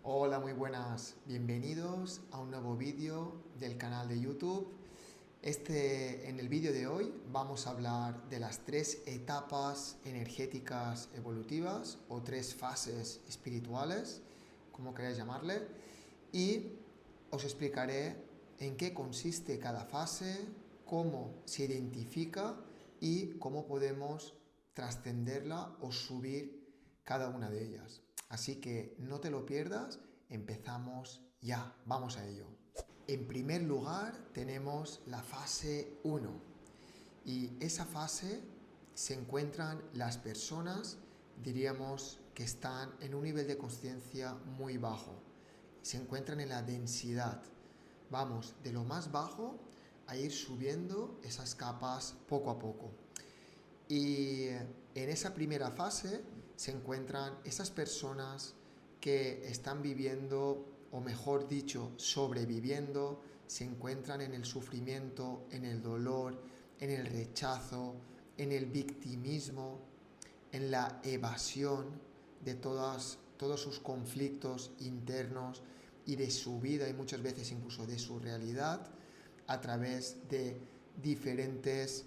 Hola, muy buenas. Bienvenidos a un nuevo vídeo del canal de YouTube. En el vídeo de hoy vamos a hablar de las tres etapas energéticas evolutivas o tres fases espirituales, como queráis llamarle, y os explicaré en qué consiste cada fase, cómo se identifica y cómo podemos trascenderla o subir cada una de ellas. Así que no te lo pierdas, empezamos ya, vamos a ello. En primer lugar tenemos la fase uno y esa fase se encuentran las personas, diríamos, que están en un nivel de conciencia muy bajo, se encuentran en la densidad. Vamos de lo más bajo a ir subiendo esas capas poco a poco. Y en esa primera fase se encuentran esas personas que están viviendo, o mejor dicho, sobreviviendo, se encuentran en el sufrimiento, en el dolor, en el rechazo, en el victimismo, en la evasión de todos sus conflictos internos y de su vida y muchas veces incluso de su realidad a través de diferentes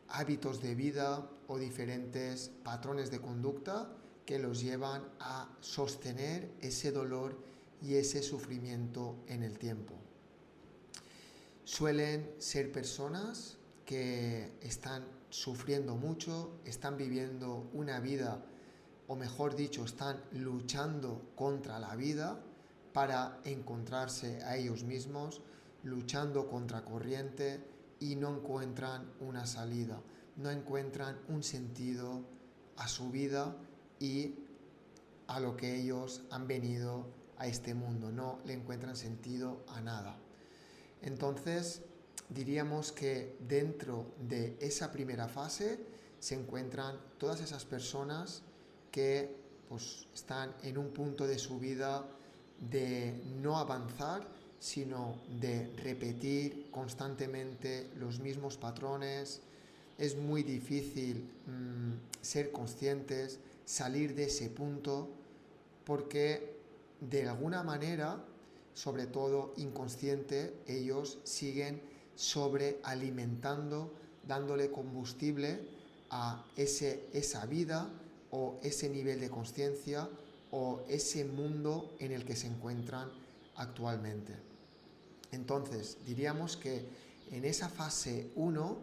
hábitos de vida o diferentes patrones de conducta que los llevan a sostener ese dolor y ese sufrimiento en el tiempo. Suelen ser personas que están sufriendo mucho, están viviendo una vida, o mejor dicho, están luchando contra la vida para encontrarse a ellos mismos, luchando contra corriente y no encuentran una salida, no encuentran un sentido a su vida y a lo que ellos han venido a este mundo, no le encuentran sentido a nada. Entonces, diríamos que dentro de esa primera fase se encuentran todas esas personas que pues, están en un punto de su vida de no avanzar, sino de repetir constantemente los mismos patrones. Es muy difícil ser conscientes, salir de ese punto, porque de alguna manera, sobre todo inconsciente, ellos siguen sobrealimentando, dándole combustible a esa vida o ese nivel de conciencia o ese mundo en el que se encuentran actualmente. Entonces, diríamos que en esa fase uno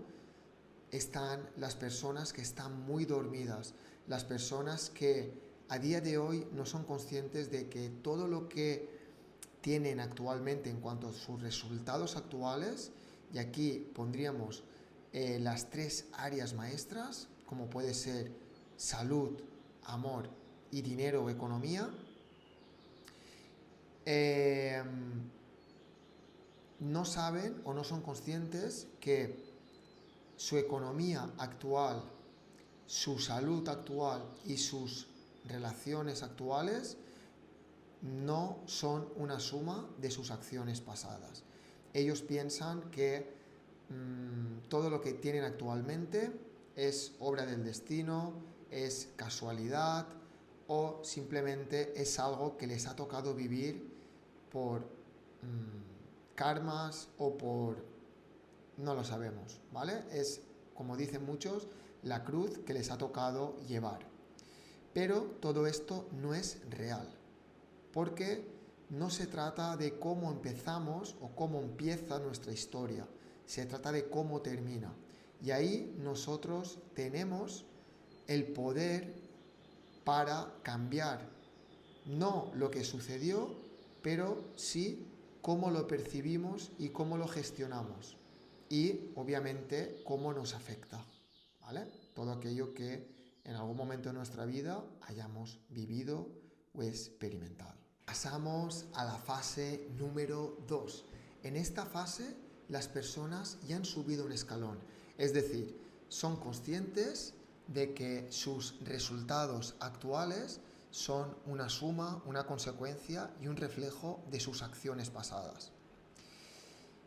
están las personas que están muy dormidas, las personas que a día de hoy no son conscientes de que todo lo que tienen actualmente en cuanto a sus resultados actuales, y aquí pondríamos las tres áreas maestras, como puede ser salud, amor y dinero o economía, eh, no saben o no son conscientes que su economía actual, su salud actual y sus relaciones actuales no son una suma de sus acciones pasadas. Ellos piensan que todo lo que tienen actualmente es obra del destino, es casualidad o simplemente es algo que les ha tocado vivir por karmas o por... no lo sabemos, ¿vale? Es, como dicen muchos, la cruz que les ha tocado llevar. Pero todo esto no es real, porque no se trata de cómo empezamos o cómo empieza nuestra historia, se trata de cómo termina. Y ahí nosotros tenemos el poder para cambiar, no lo que sucedió, pero sí cómo lo percibimos y cómo lo gestionamos. Y obviamente cómo nos afecta, ¿vale? Todo aquello que en algún momento de nuestra vida hayamos vivido o experimentado. Pasamos a la fase número 2. En esta fase las personas ya han subido un escalón, es decir, son conscientes de que sus resultados actuales son una suma, una consecuencia y un reflejo de sus acciones pasadas.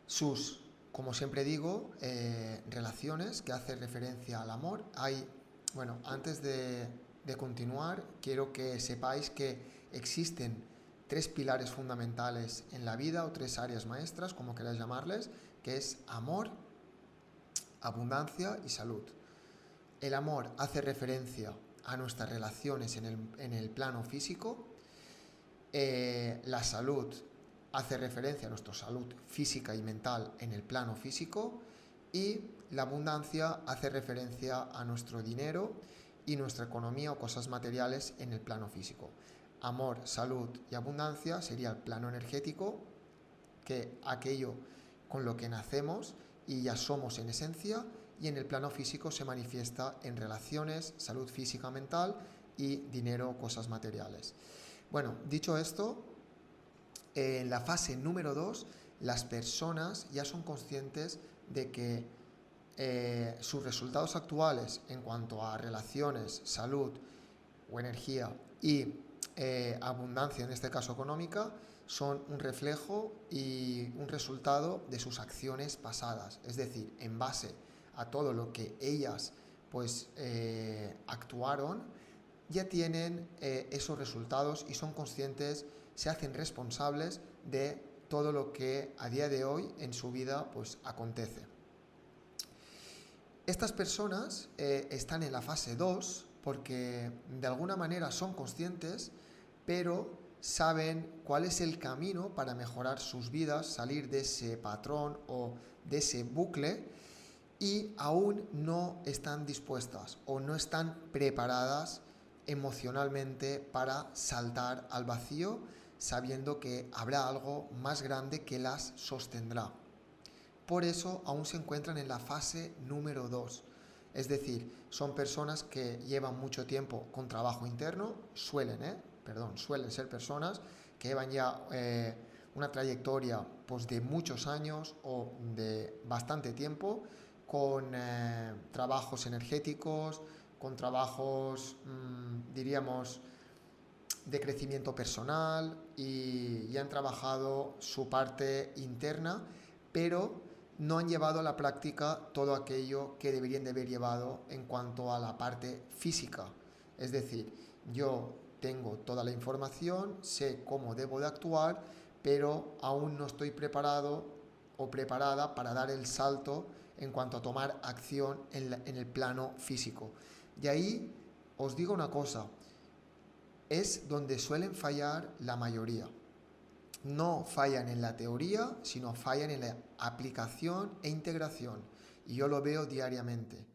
Sus, como siempre digo, relaciones que hacen referencia al amor. Antes de continuar, quiero que sepáis que existen tres pilares fundamentales en la vida o tres áreas maestras, como queráis llamarles, que es amor, abundancia y salud. El amor hace referencia a nuestras relaciones en el plano físico. La salud hace referencia a nuestra salud física y mental en el plano físico. Y la abundancia hace referencia a nuestro dinero y nuestra economía o cosas materiales en el plano físico. Amor, salud y abundancia sería el plano energético, que aquello con lo que nacemos y ya somos en esencia, y en el plano físico se manifiesta en relaciones, salud física, mental y dinero, cosas materiales. Bueno, dicho esto, en la fase número 2, las personas ya son conscientes de que sus resultados actuales en cuanto a relaciones, salud o energía y abundancia, en este caso económica, son un reflejo y un resultado de sus acciones pasadas. Es decir, en base a todo lo que ellas pues actuaron, ya tienen esos resultados y son conscientes, se hacen responsables de todo lo que a día de hoy en su vida pues acontece. Estas personas están en la fase 2 porque de alguna manera son conscientes, pero saben cuál es el camino para mejorar sus vidas, salir de ese patrón o de ese bucle, y aún no están dispuestas o no están preparadas emocionalmente para saltar al vacío, sabiendo que habrá algo más grande que las sostendrá. Por eso aún se encuentran en la fase número 2. Es decir, son personas que llevan mucho tiempo con trabajo interno, suelen ser personas que llevan ya una trayectoria pues, de muchos años o de bastante tiempo, con trabajos energéticos, con trabajos, diríamos, de crecimiento personal, y han trabajado su parte interna, pero no han llevado a la práctica todo aquello que deberían de haber llevado en cuanto a la parte física. Es decir, yo tengo toda la información, sé cómo debo de actuar, pero aún no estoy preparado o preparada para dar el salto en cuanto a tomar acción en el plano físico. Y ahí os digo una cosa, es donde suelen fallar la mayoría. No fallan en la teoría, sino fallan en la aplicación e integración. Y yo lo veo diariamente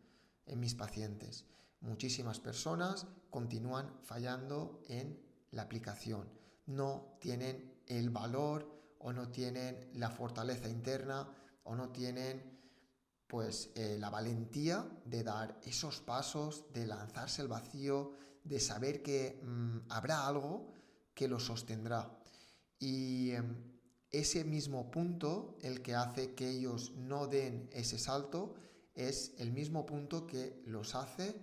en mis pacientes. Muchísimas personas continúan fallando en la aplicación. No tienen el valor o no tienen la fortaleza interna o no tienen pues la valentía de dar esos pasos, de lanzarse al vacío, de saber que habrá algo que los sostendrá. Y ese mismo punto, el que hace que ellos no den ese salto, es el mismo punto que los hace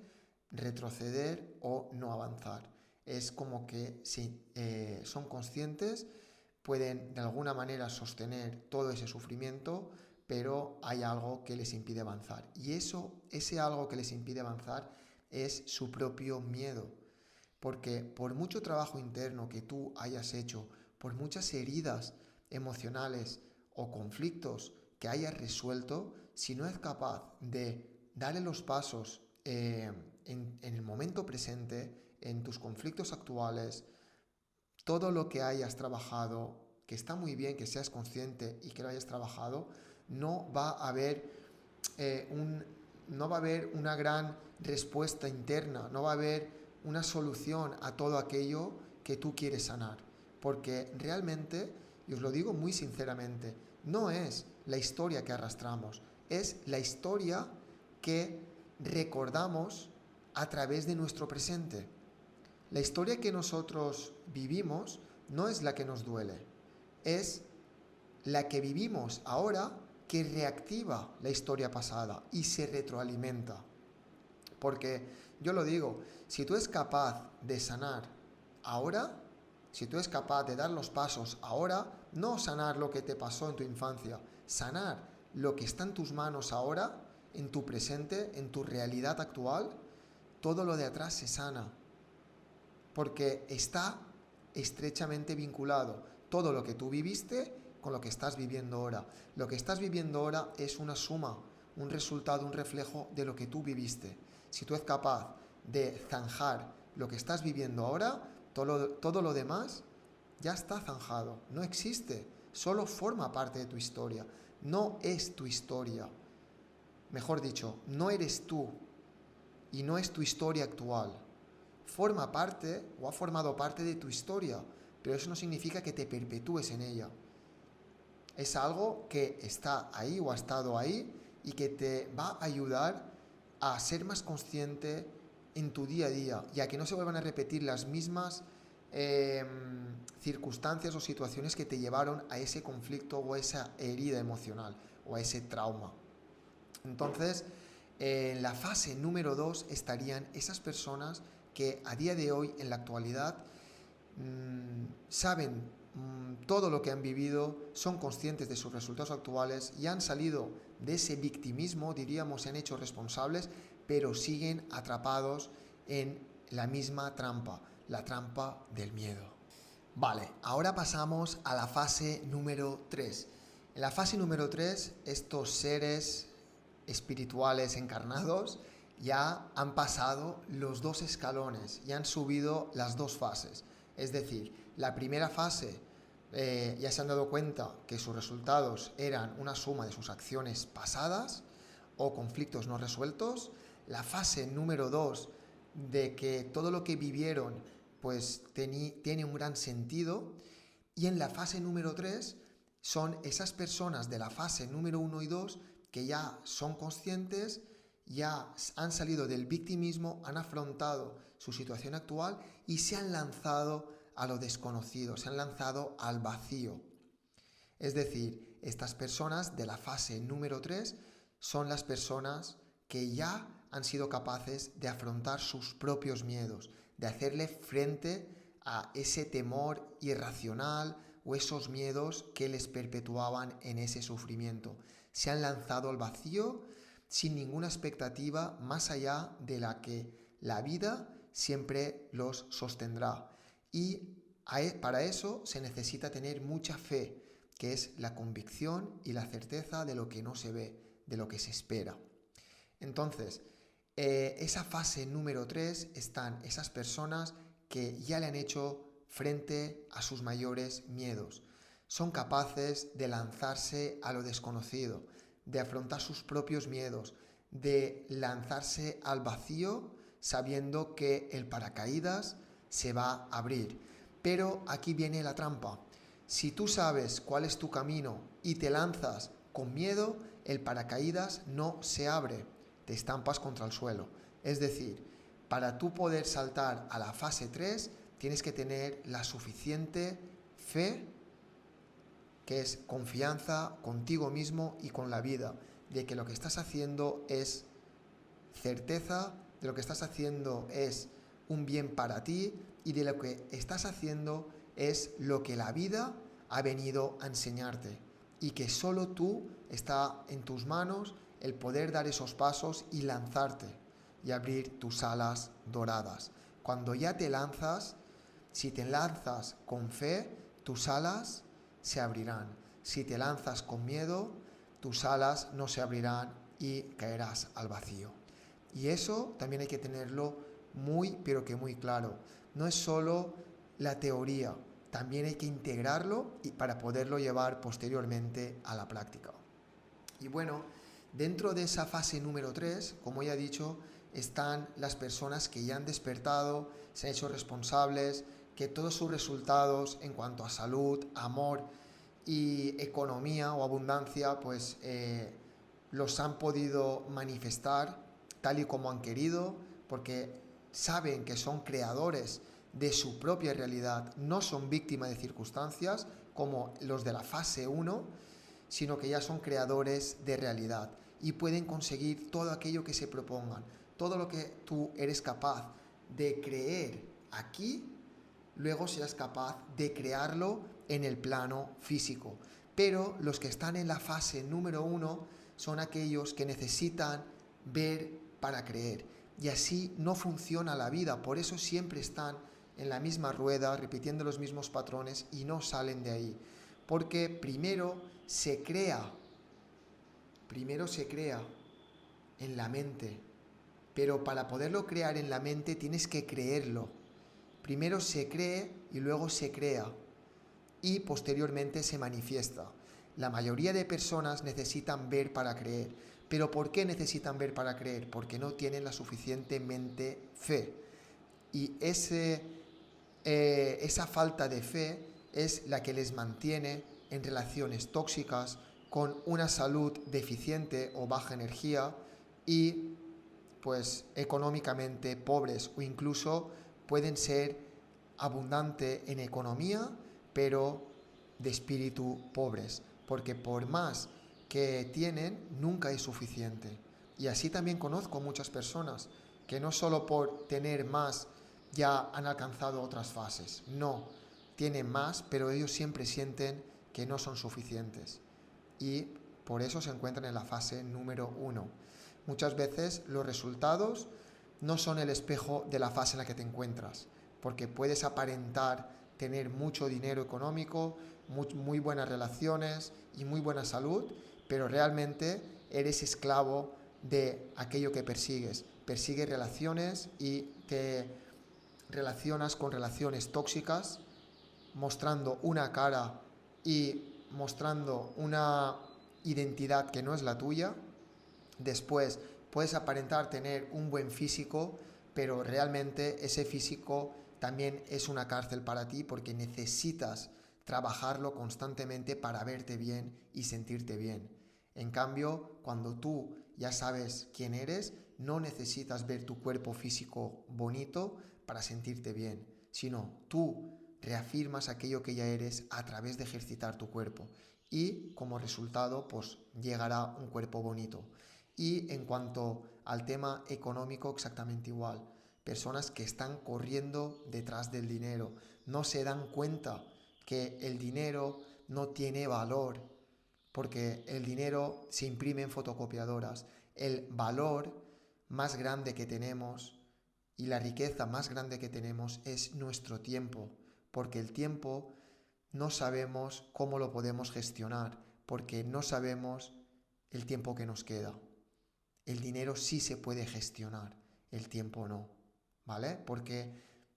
retroceder o no avanzar. Es como que si son conscientes, pueden de alguna manera sostener todo ese sufrimiento, pero hay algo que les impide avanzar. Y ese algo que les impide avanzar es su propio miedo. Porque por mucho trabajo interno que tú hayas hecho, por muchas heridas emocionales o conflictos que hayas resuelto, si no es capaz de darle los pasos en el momento presente, en tus conflictos actuales, todo lo que hayas trabajado, que está muy bien que seas consciente y que lo hayas trabajado, no va a haber una gran respuesta interna, no va a haber una solución a todo aquello que tú quieres sanar. Porque realmente, y os lo digo muy sinceramente, no es la historia que arrastramos, es la historia que recordamos a través de nuestro presente. La historia que nosotros vivimos no es la que nos duele, es la que vivimos ahora, que reactiva la historia pasada y se retroalimenta. Porque yo lo digo, si tú eres capaz de sanar ahora, si tú eres capaz de dar los pasos ahora, no sanar lo que te pasó en tu infancia, sanar lo que está en tus manos ahora, en tu presente, en tu realidad actual, todo lo de atrás se sana. Porque está estrechamente vinculado todo lo que tú viviste con lo que estás viviendo ahora. Lo que estás viviendo ahora es una suma, un resultado, un reflejo de lo que tú viviste. Si tú eres capaz de zanjar lo que estás viviendo ahora, todo lo demás ya está zanjado, no existe, solo forma parte de tu historia, no es tu historia. Mejor dicho, no eres tú y no es tu historia actual. Forma parte o ha formado parte de tu historia, pero eso no significa que te perpetúes en ella. Es algo que está ahí o ha estado ahí y que te va a ayudar a ser más consciente en tu día a día y a que no se vuelvan a repetir las mismas circunstancias o situaciones que te llevaron a ese conflicto o a esa herida emocional o a ese trauma. Entonces, en la fase número 2 estarían esas personas que a día de hoy, en la actualidad, saben todo lo que han vivido, son conscientes de sus resultados actuales y han salido de ese victimismo, diríamos, se han hecho responsables, pero siguen atrapados en la misma trampa, la trampa del miedo. Vale, ahora pasamos a la fase número 3. En la fase número 3, estos seres espirituales encarnados ya han pasado los 2 escalones y han subido las 2 fases. Es decir, la primera fase ya se han dado cuenta que sus resultados eran una suma de sus acciones pasadas o conflictos no resueltos. La fase número 2, de que todo lo que vivieron pues tiene un gran sentido. Y en la fase número 3 son esas personas de la fase número 1 y 2 que ya son conscientes, ya han salido del victimismo, han afrontado su situación actual y se han lanzado a lo desconocido, se han lanzado al vacío. Es decir, estas personas de la fase número 3 son las personas que ya han sido capaces de afrontar sus propios miedos, de hacerle frente a ese temor irracional o esos miedos que les perpetuaban en ese sufrimiento. Se han lanzado al vacío sin ninguna expectativa más allá de la que la vida siempre los sostendrá. Y para eso se necesita tener mucha fe, que es la convicción y la certeza de lo que no se ve, de lo que se espera. Entonces, esa fase número 3 están esas personas que ya le han hecho frente a sus mayores miedos. Son capaces de lanzarse a lo desconocido, de afrontar sus propios miedos, de lanzarse al vacío sabiendo que el paracaídas se va a abrir. Pero aquí viene la trampa. Si tú sabes cuál es tu camino y te lanzas con miedo, el paracaídas no se abre, te estampas contra el suelo. Es decir, para tú poder saltar a la fase 3, tienes que tener la suficiente fe, que es confianza contigo mismo y con la vida, de que lo que estás haciendo es certeza, de lo que estás haciendo es un bien para ti y de lo que estás haciendo es lo que la vida ha venido a enseñarte y que solo tú está en tus manos el poder dar esos pasos y lanzarte y abrir tus alas doradas. Cuando ya te lanzas, si te lanzas con fe, tus alas se abrirán. Si te lanzas con miedo, tus alas no se abrirán y caerás al vacío. Y eso también hay que tenerlo muy, pero que muy claro. No es solo la teoría, también hay que integrarlo para poderlo llevar posteriormente a la práctica. Y bueno, dentro de esa fase número 3, como ya he dicho, están las personas que ya han despertado, se han hecho responsables, que todos sus resultados en cuanto a salud, amor y economía o abundancia, pues los han podido manifestar tal y como han querido, porque saben que son creadores de su propia realidad, no son víctimas de circunstancias como los de la fase 1, sino que ya son creadores de realidad y pueden conseguir todo aquello que se propongan. Todo lo que tú eres capaz de creer aquí, luego serás capaz de crearlo en el plano físico. Pero los que están en la fase número 1 son aquellos que necesitan ver para creer. Y así no funciona la vida, por eso siempre están en la misma rueda, repitiendo los mismos patrones y no salen de ahí. Porque primero se crea en la mente, pero para poderlo crear en la mente tienes que creerlo. Primero se cree y luego se crea y posteriormente se manifiesta. La mayoría de personas necesitan ver para creer. ¿Pero por qué necesitan ver para creer? Porque no tienen la suficientemente fe. Y esa falta de fe es la que les mantiene en relaciones tóxicas, con una salud deficiente o baja energía y pues económicamente pobres, o incluso pueden ser abundantes en economía pero de espíritu pobres, porque por más que tienen nunca es suficiente. Y así también conozco muchas personas que no solo por tener más ya han alcanzado otras fases, no, tienen más, pero ellos siempre sienten que no son suficientes y por eso se encuentran en la fase número 1. Muchas veces los resultados no son el espejo de la fase en la que te encuentras, porque puedes aparentar tener mucho dinero económico, muy buenas relaciones y muy buena salud, pero realmente eres esclavo de aquello que persigues. Persigues relaciones y te relacionas con relaciones tóxicas, mostrando una cara y mostrando una identidad que no es la tuya. Después puedes aparentar tener un buen físico, pero realmente ese físico también es una cárcel para ti, porque necesitas trabajarlo constantemente para verte bien y sentirte bien. En cambio, cuando tú ya sabes quién eres, no necesitas ver tu cuerpo físico bonito para sentirte bien, sino tú reafirmas aquello que ya eres a través de ejercitar tu cuerpo y como resultado pues llegará un cuerpo bonito. Y en cuanto al tema económico, exactamente igual. Personas que están corriendo detrás del dinero, no se dan cuenta que el dinero no tiene valor, porque el dinero se imprime en fotocopiadoras. El valor más grande que tenemos y la riqueza más grande que tenemos es nuestro tiempo, porque el tiempo no sabemos cómo lo podemos gestionar, porque no sabemos el tiempo que nos queda. El dinero sí se puede gestionar, el tiempo no, ¿vale? Porque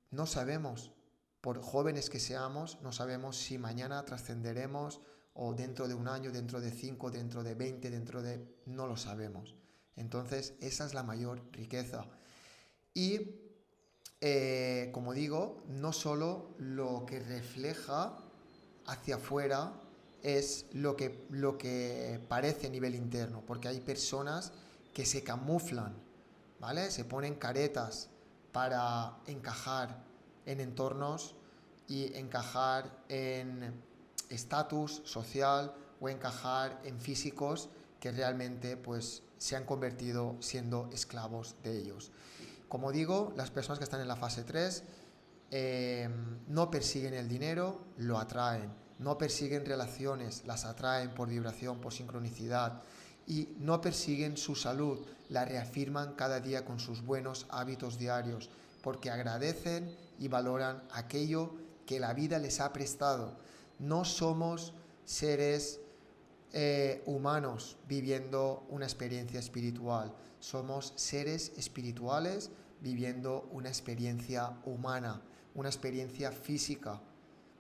no sabemos, por jóvenes que seamos, no sabemos si mañana trascenderemos o dentro de un año, dentro de 5, dentro de 20, dentro de... no lo sabemos. Entonces, esa es la mayor riqueza. Y, como digo, no solo lo que refleja hacia afuera es lo que parece a nivel interno, porque hay personas que se camuflan, ¿vale? Se ponen caretas para encajar en entornos y encajar en estatus social o encajar en físicos que realmente pues se han convertido siendo esclavos de ellos. Como digo, las personas que están en la fase 3 no persiguen el dinero, lo atraen. No persiguen relaciones, las atraen por vibración, por sincronicidad. Y no persiguen su salud, la reafirman cada día con sus buenos hábitos diarios, porque agradecen y valoran aquello que la vida les ha prestado. No somos seres humanos viviendo una experiencia espiritual. Somos seres espirituales viviendo una experiencia humana, una experiencia física,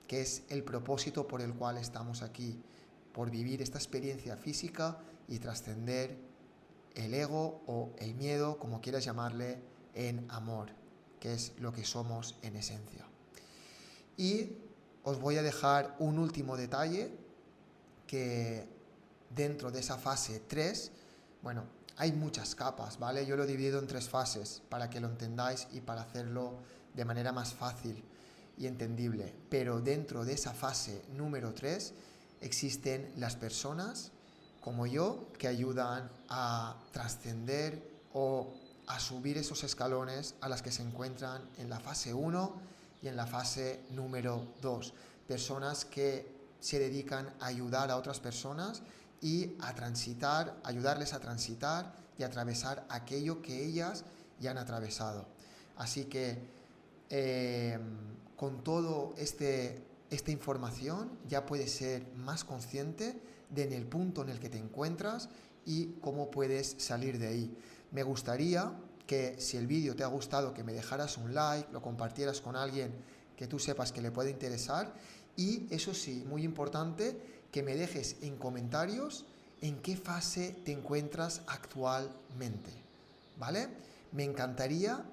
que es el propósito por el cual estamos aquí, por vivir esta experiencia física y trascender el ego o el miedo, como quieras llamarle, en amor, que es lo que somos en esencia. Y os voy a dejar un último detalle, que dentro de esa fase 3, bueno, hay muchas capas, ¿vale? Yo lo he dividido en 3 fases para que lo entendáis y para hacerlo de manera más fácil y entendible. Pero dentro de esa fase número 3 existen las personas como yo que ayudan a trascender o a subir esos escalones a las que se encuentran en la fase 1 y en la fase número 2. Personas que se dedican a ayudar a otras personas y a transitar, ayudarles a transitar y a atravesar aquello que ellas ya han atravesado. Así que eh, con todo esta información ya puedes ser más consciente de en el punto en el que te encuentras y cómo puedes salir de ahí. Me gustaría que si el vídeo te ha gustado, que me dejaras un like, lo compartieras con alguien que tú sepas que le puede interesar y eso sí, muy importante, que me dejes en comentarios en qué fase te encuentras actualmente, ¿vale? Me encantaría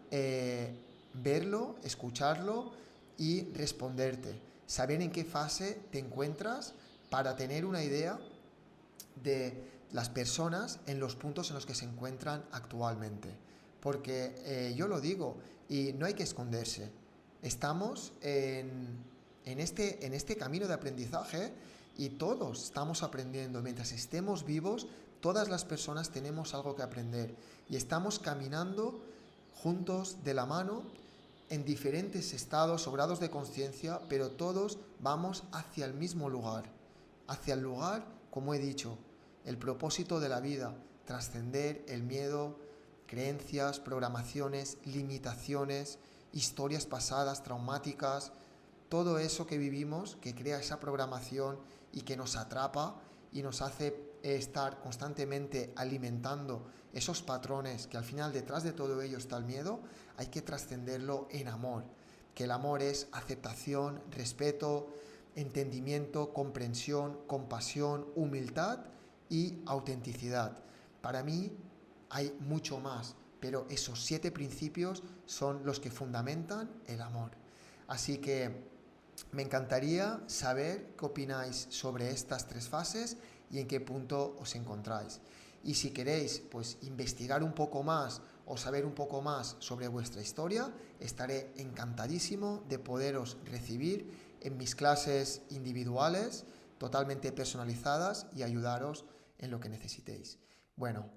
verlo, escucharlo y responderte, saber en qué fase te encuentras para tener una idea de las personas en los puntos en los que se encuentran actualmente. Porque yo lo digo y no hay que esconderse. Estamos en este camino de aprendizaje y todos estamos aprendiendo. Mientras estemos vivos, todas las personas tenemos algo que aprender. Y estamos caminando juntos de la mano en diferentes estados o grados de conciencia, pero todos vamos hacia el mismo lugar. Hacia el lugar, como he dicho, el propósito de la vida, trascender el miedo, creencias, programaciones, limitaciones, historias pasadas, traumáticas, todo eso que vivimos, que crea esa programación y que nos atrapa y nos hace estar constantemente alimentando esos patrones que al final detrás de todo ello está el miedo, hay que trascenderlo en amor, que el amor es aceptación, respeto, entendimiento, comprensión, compasión, humildad y autenticidad. Para mí hay mucho más, pero esos 7 principios son los que fundamentan el amor. Así que me encantaría saber qué opináis sobre estas 3 fases y en qué punto os encontráis. Y si queréis pues investigar un poco más o saber un poco más sobre vuestra historia, estaré encantadísimo de poderos recibir en mis clases individuales, totalmente personalizadas y ayudaros en lo que necesitéis. Bueno,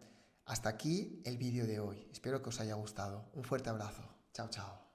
hasta aquí el vídeo de hoy. Espero que os haya gustado. Un fuerte abrazo. Chao, chao.